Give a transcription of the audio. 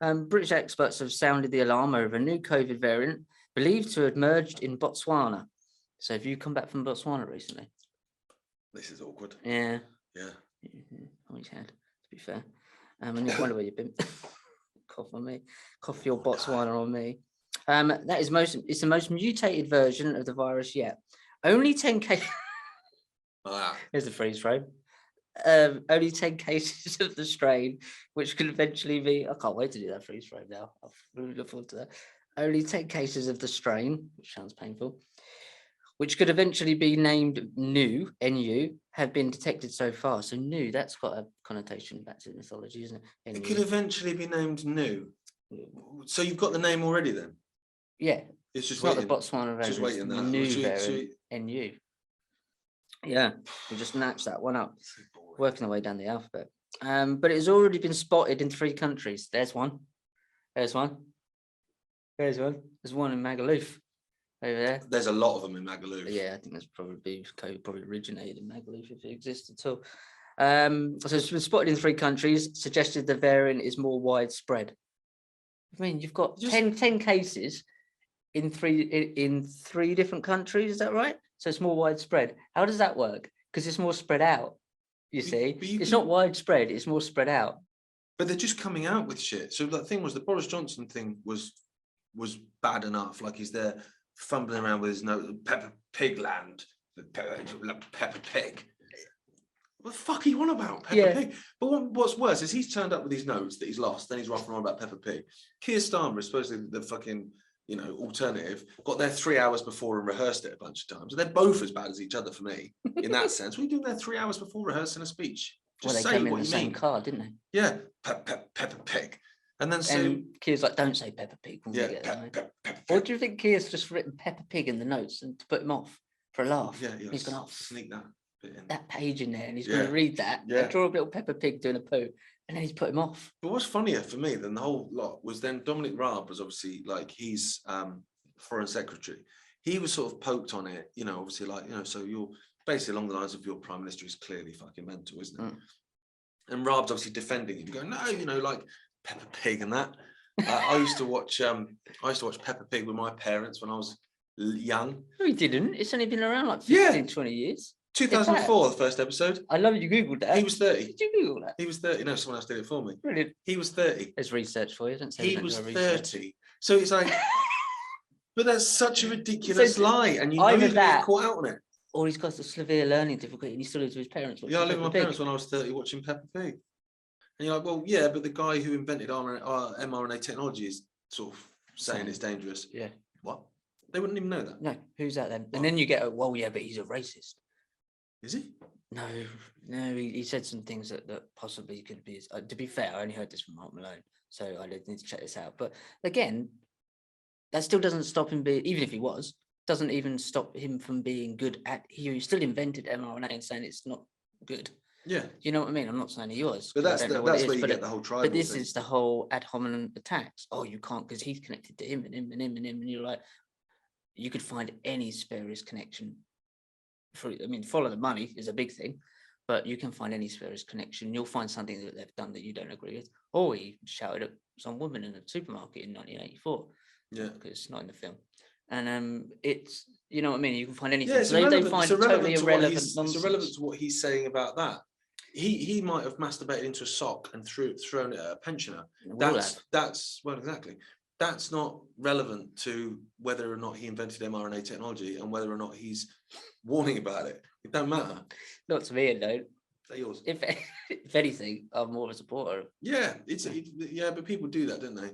British experts have sounded the alarm over a new COVID variant believed to have emerged in Botswana. So have you come back from Botswana recently? This is awkward. Yeah. Yeah. Always had, to be fair. I wonder where you've been. Cough on me. Cough your Botswana on me. It's the most mutated version of the virus yet. Only 10 cases. Here's the freeze frame. Only 10 cases of the strain, which could eventually be. I can't wait to do that freeze frame now. I really look forward to that. Only 10 cases of the strain, which sounds painful, which could eventually be named NU, NU, have been detected so far. So NU, that's got a connotation back to mythology, isn't it? NU. It could eventually be named NU. So you've got the name already then? Yeah. It's just not waiting. the Botswana variant. Just waiting the that. NU variant, NU. Yeah, we just snatched that one up. Working our way down the alphabet. But it has already been spotted in 3 countries. There's one. There's one. There's one. There's one in Magaluf. Over there. There's a lot of them in Magaluf. Yeah, I think that's probably originated in Magaluf if it exists at all. So it's been spotted in 3 countries, suggested the variant is more widespread. I mean, you've got 10 cases in three different countries, is that right? So it's more widespread. How does that work? Because it's more spread out, you see. It's not widespread, it's more spread out. But they're just coming out with shit. So the thing was, the Boris Johnson thing was bad enough. Like, he's there fumbling around with his note, Peppa Pig land, Peppa Pig. What the fuck are you on about, Peppa Pig? But what's worse is he's turned up with these notes that he's lost, then he's ruffling on about Peppa Pig. Keir Starmer is supposedly the fucking, alternative, got there 3 hours before and rehearsed it a bunch of times. And they're both as bad as each other for me, in that sense. What are you doing there 3 hours before rehearsing a speech? Just they came in the same car, didn't they? Yeah, Peppa Pig. And then Keir's like, don't say Peppa Pig. Peppa Or do you think Keir's just written Peppa Pig in the notes and to put him off for a laugh? Yeah, he's gonna sneak that bit in. That page in there, and he's going to read that and draw a little Peppa Pig doing a poo, and then he's put him off. But what's funnier for me than the whole lot was then Dominic Raab was obviously like, he's foreign secretary. He was sort of poked on it, obviously like, so you're basically along the lines of your prime minister is clearly fucking mental, isn't it? And Raab's obviously defending him, going, no, like Peppa Pig and that. I used to watch Peppa Pig with my parents when I was young. No, he didn't. It's only been around like 15, 20 years. 2004, the first episode. I love you Googled that. He was 30. Did you Google that? He was 30. No, someone else did it for me. Brilliant. He was 30. There's research for you. Don't say he was 30. So it's like, but that's such a ridiculous lie, and you know you're getting caught out on it. Or he's got a severe learning difficulty, and he still lives with his parents. Yeah, I lived with my parents when I was 30 watching Peppa Pig. And you're like, well, yeah, but the guy who invented mRNA technology is sort of saying it's dangerous. Yeah. What? They wouldn't even know that. No, who's that then? And then you get, well, yeah, but he's a racist. Is he? No, he said some things that possibly could be. To be fair, I only heard this from Mark Malone, so I need to check this out. But again, that still doesn't stop him being, even if he was, doesn't even stop him from being good at. He still invented mRNA and saying it's not good. Yeah, you know what I mean. I'm not saying he was, but that's where you get the whole tribal. But this is the whole ad hominem attacks. Oh, you can't because he's connected to him and him and him and him, and you're like, you could find any spurious connection. Follow the money is a big thing, but you can find any spurious connection. You'll find something that they've done that you don't agree with. Or he shouted at some woman in a supermarket in 1984. Yeah, because it's not in the film. And it's, you know what I mean. You can find anything. Yeah, so they find totally irrelevant. It's irrelevant to what he's saying about that. He might have masturbated into a sock and thrown it at a pensioner. That's well, exactly. That's not relevant to whether or not he invented mRNA technology and whether or not he's warning about it. It don't matter. Not to me, no. They're yours. If anything, I'm more of a supporter. Yeah, but people do that, don't they?